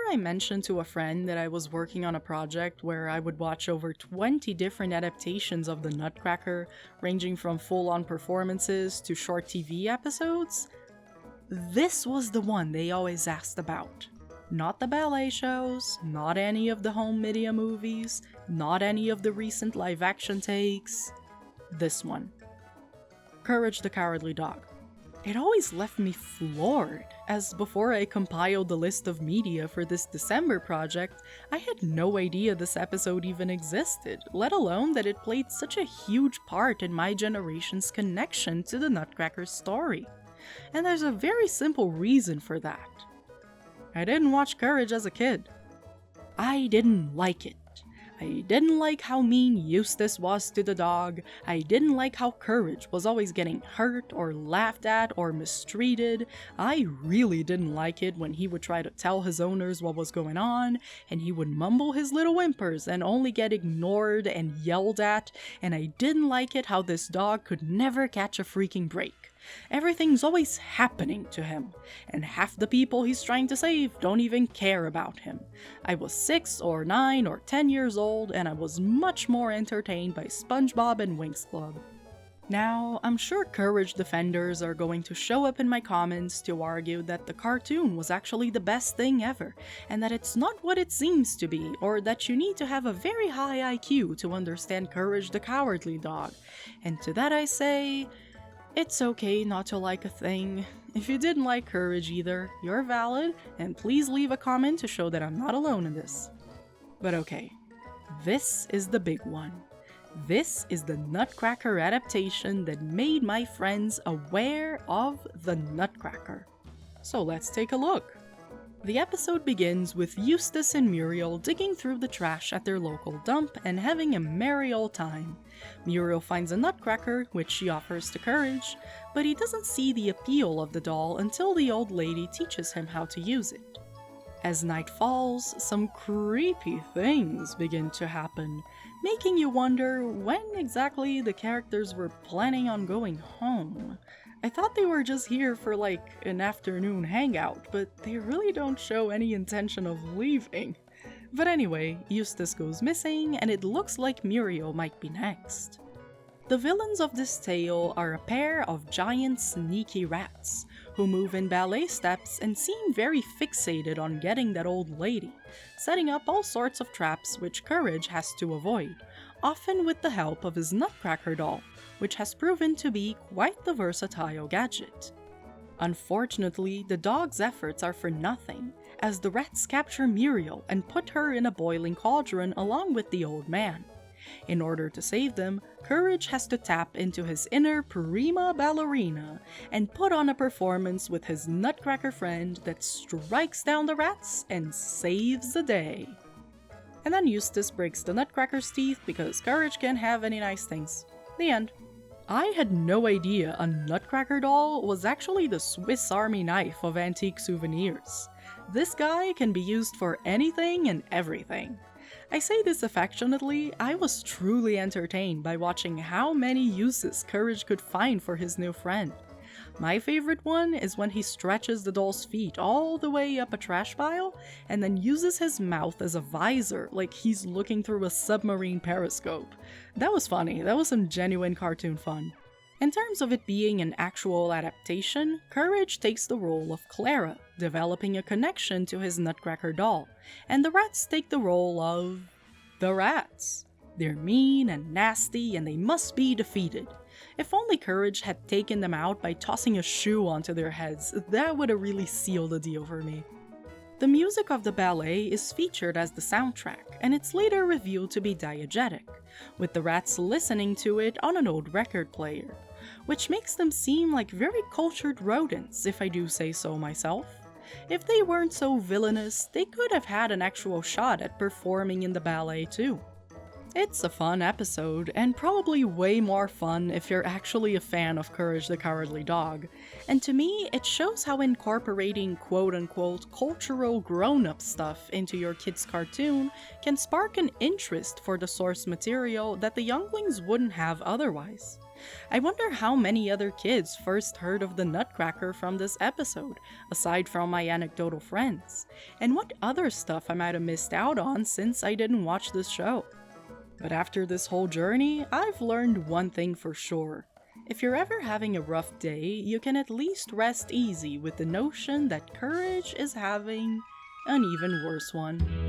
I mentioned to a friend that I was working on a project where I would watch over 20 different adaptations of the Nutcracker, ranging from full-on performances to short TV episodes? This was the one they always asked about. Not the ballet shows, not any of the home media movies, not any of the recent live-action takes. This one. Courage the Cowardly Dog. It always left me floored, as before I compiled the list of media for this December project, I had no idea this episode even existed, let alone that it played such a huge part in my generation's connection to the Nutcracker story. And there's a very simple reason for that. I didn't watch Courage as a kid. I didn't like it. I didn't like how mean Eustace was to the dog, I didn't like how Courage was always getting hurt or laughed at or mistreated, I really didn't like it when he would try to tell his owners what was going on, and he would mumble his little whimpers and only get ignored and yelled at, and I didn't like it how this dog could never catch a freaking break. Everything's always happening to him, and half the people he's trying to save don't even care about him. I was 6 or 9 or 10 years old, and I was much more entertained by SpongeBob and Winx Club. Now, I'm sure Courage defenders are going to show up in my comments to argue that the cartoon was actually the best thing ever, and that it's not what it seems to be, or that you need to have a very high IQ to understand Courage the Cowardly Dog. And to that I say, it's okay not to like a thing. If you didn't like Courage either, you're valid, and please leave a comment to show that I'm not alone in this. But okay, this is the big one. This is the Nutcracker adaptation that made my friends aware of the Nutcracker. So let's take a look. The episode begins with Eustace and Muriel digging through the trash at their local dump and having a merry old time. Muriel finds a nutcracker, which she offers to Courage, but he doesn't see the appeal of the doll until the old lady teaches him how to use it. As night falls, some creepy things begin to happen, making you wonder when exactly the characters were planning on going home. I thought they were just here for like an afternoon hangout, but they really don't show any intention of leaving. But anyway, Eustace goes missing, and it looks like Muriel might be next. The villains of this tale are a pair of giant sneaky rats, who move in ballet steps and seem very fixated on getting that old lady, setting up all sorts of traps which Courage has to avoid, often with the help of his Nutcracker doll, which has proven to be quite the versatile gadget. Unfortunately, the dog's efforts are for nothing, as the rats capture Muriel and put her in a boiling cauldron along with the old man. In order to save them, Courage has to tap into his inner prima ballerina and put on a performance with his Nutcracker friend that strikes down the rats and saves the day. And then Eustace breaks the Nutcracker's teeth because Courage can't have any nice things. The end. I had no idea a Nutcracker doll was actually the Swiss Army knife of antique souvenirs. This guy can be used for anything and everything. I say this affectionately, I was truly entertained by watching how many uses Courage could find for his new friend. My favorite one is when he stretches the doll's feet all the way up a trash pile and then uses his mouth as a visor like he's looking through a submarine periscope. That was funny, that was some genuine cartoon fun. In terms of it being an actual adaptation, Courage takes the role of Clara, developing a connection to his Nutcracker doll, and the rats take the role of the rats. They're mean and nasty and they must be defeated. If only Courage had taken them out by tossing a shoe onto their heads, that would have really sealed the deal for me. The music of the ballet is featured as the soundtrack, and it's later revealed to be diegetic, with the rats listening to it on an old record player, which makes them seem like very cultured rodents, if I do say so myself. If they weren't so villainous, they could have had an actual shot at performing in the ballet too. It's a fun episode, and probably way more fun if you're actually a fan of Courage the Cowardly Dog, and to me, it shows how incorporating quote-unquote cultural grown-up stuff into your kid's cartoon can spark an interest for the source material that the younglings wouldn't have otherwise. I wonder how many other kids first heard of the Nutcracker from this episode, aside from my anecdotal friends, and what other stuff I might have missed out on since I didn't watch this show. But after this whole journey, I've learned one thing for sure. If you're ever having a rough day, you can at least rest easy with the notion that courage is having an even worse one.